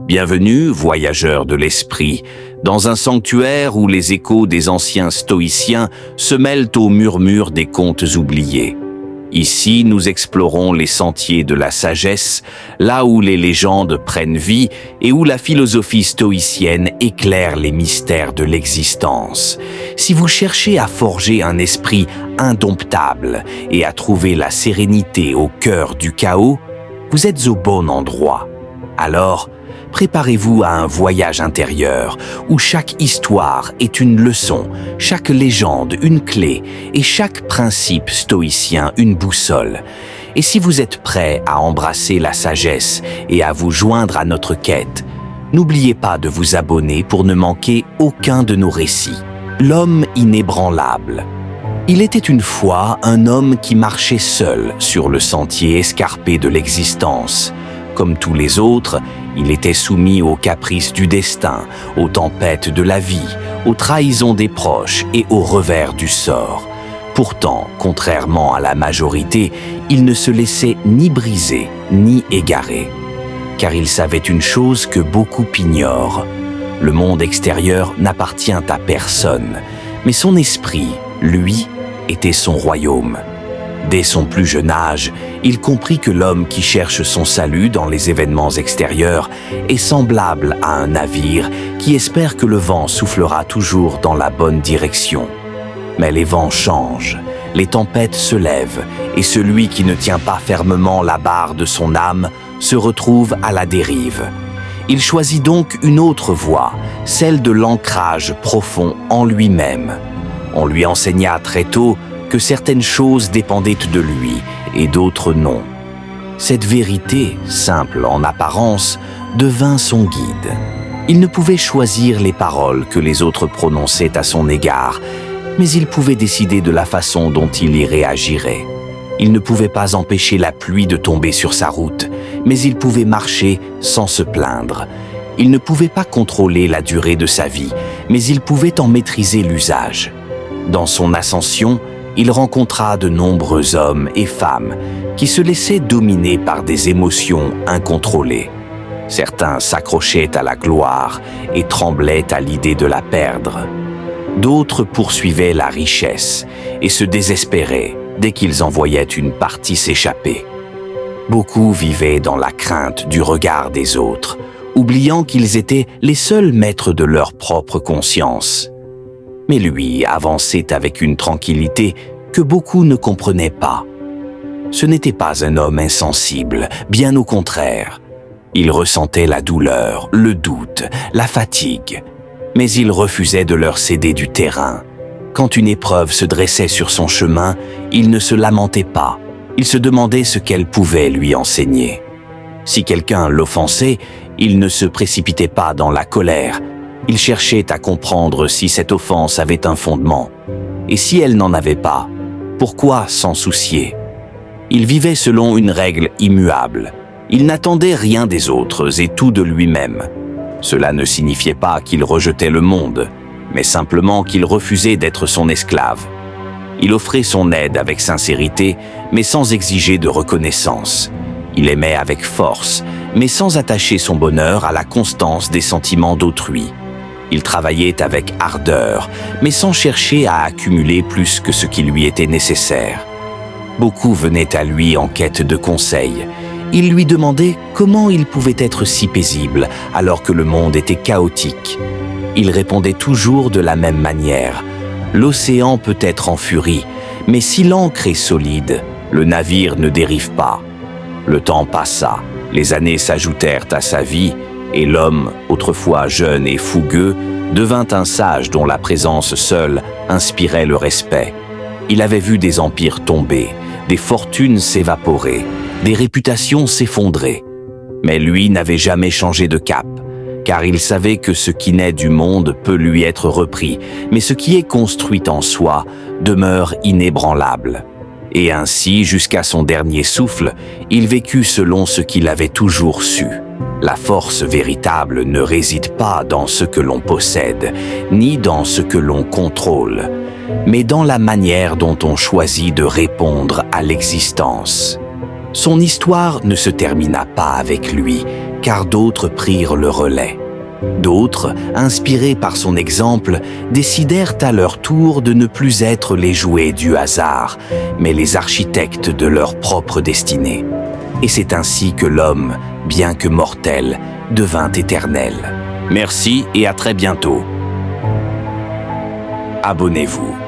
Bienvenue, voyageurs de l'esprit, dans un sanctuaire où les échos des anciens stoïciens se mêlent aux murmures des contes oubliés. Ici, nous explorons les sentiers de la sagesse, là où les légendes prennent vie et où la philosophie stoïcienne éclaire les mystères de l'existence. Si vous cherchez à forger un esprit indomptable et à trouver la sérénité au cœur du chaos, vous êtes au bon endroit. Alors, préparez-vous à un voyage intérieur où chaque histoire est une leçon, chaque légende une clé et chaque principe stoïcien une boussole. Et si vous êtes prêts à embrasser la sagesse et à vous joindre à notre quête, n'oubliez pas de vous abonner pour ne manquer aucun de nos récits. L'homme inébranlable. Il était une fois un homme qui marchait seul sur le sentier escarpé de l'existence. Comme tous les autres, il était soumis aux caprices du destin, aux tempêtes de la vie, aux trahisons des proches et aux revers du sort. Pourtant, contrairement à la majorité, il ne se laissait ni briser, ni égarer. Car il savait une chose que beaucoup ignorent. Le monde extérieur n'appartient à personne, mais son esprit, lui, était son royaume. Dès son plus jeune âge, il comprit que l'homme qui cherche son salut dans les événements extérieurs est semblable à un navire qui espère que le vent soufflera toujours dans la bonne direction. Mais les vents changent, les tempêtes se lèvent et celui qui ne tient pas fermement la barre de son âme se retrouve à la dérive. Il choisit donc une autre voie, celle de l'ancrage profond en lui-même. On lui enseigna très tôt que certaines choses dépendaient de lui et d'autres non. Cette vérité, simple en apparence, devint son guide. Il ne pouvait choisir les paroles que les autres prononçaient à son égard, mais il pouvait décider de la façon dont il y réagirait. Il ne pouvait pas empêcher la pluie de tomber sur sa route, mais il pouvait marcher sans se plaindre. Il ne pouvait pas contrôler la durée de sa vie, mais il pouvait en maîtriser l'usage. Dans son ascension, il rencontra de nombreux hommes et femmes qui se laissaient dominer par des émotions incontrôlées. Certains s'accrochaient à la gloire et tremblaient à l'idée de la perdre. D'autres poursuivaient la richesse et se désespéraient dès qu'ils en voyaient une partie s'échapper. Beaucoup vivaient dans la crainte du regard des autres, oubliant qu'ils étaient les seuls maîtres de leur propre conscience. Mais lui avançait avec une tranquillité que beaucoup ne comprenaient pas. Ce n'était pas un homme insensible, bien au contraire. Il ressentait la douleur, le doute, la fatigue, mais il refusait de leur céder du terrain. Quand une épreuve se dressait sur son chemin, il ne se lamentait pas. Il se demandait ce qu'elle pouvait lui enseigner. Si quelqu'un l'offensait, il ne se précipitait pas dans la colère. Il cherchait à comprendre si cette offense avait un fondement. Et si elle n'en avait pas, pourquoi s'en soucier? Il vivait selon une règle immuable. Il n'attendait rien des autres et tout de lui-même. Cela ne signifiait pas qu'il rejetait le monde, mais simplement qu'il refusait d'être son esclave. Il offrait son aide avec sincérité, mais sans exiger de reconnaissance. Il aimait avec force, mais sans attacher son bonheur à la constance des sentiments d'autrui. Il travaillait avec ardeur, mais sans chercher à accumuler plus que ce qui lui était nécessaire. Beaucoup venaient à lui en quête de conseils. Ils lui demandaient comment il pouvait être si paisible alors que le monde était chaotique. Il répondait toujours de la même manière. L'océan peut être en furie, mais si l'ancre est solide, le navire ne dérive pas. Le temps passa, les années s'ajoutèrent à sa vie, et l'homme, autrefois jeune et fougueux, devint un sage dont la présence seule inspirait le respect. Il avait vu des empires tomber, des fortunes s'évaporer, des réputations s'effondrer. Mais lui n'avait jamais changé de cap, car il savait que ce qui naît du monde peut lui être repris, mais ce qui est construit en soi demeure inébranlable. Et ainsi, jusqu'à son dernier souffle, il vécut selon ce qu'il avait toujours su. La force véritable ne réside pas dans ce que l'on possède, ni dans ce que l'on contrôle, mais dans la manière dont on choisit de répondre à l'existence. Son histoire ne se termina pas avec lui, car d'autres prirent le relais. D'autres, inspirés par son exemple, décidèrent à leur tour de ne plus être les jouets du hasard, mais les architectes de leur propre destinée. Et c'est ainsi que l'homme, bien que mortel, devint éternel. Merci et à très bientôt. Abonnez-vous.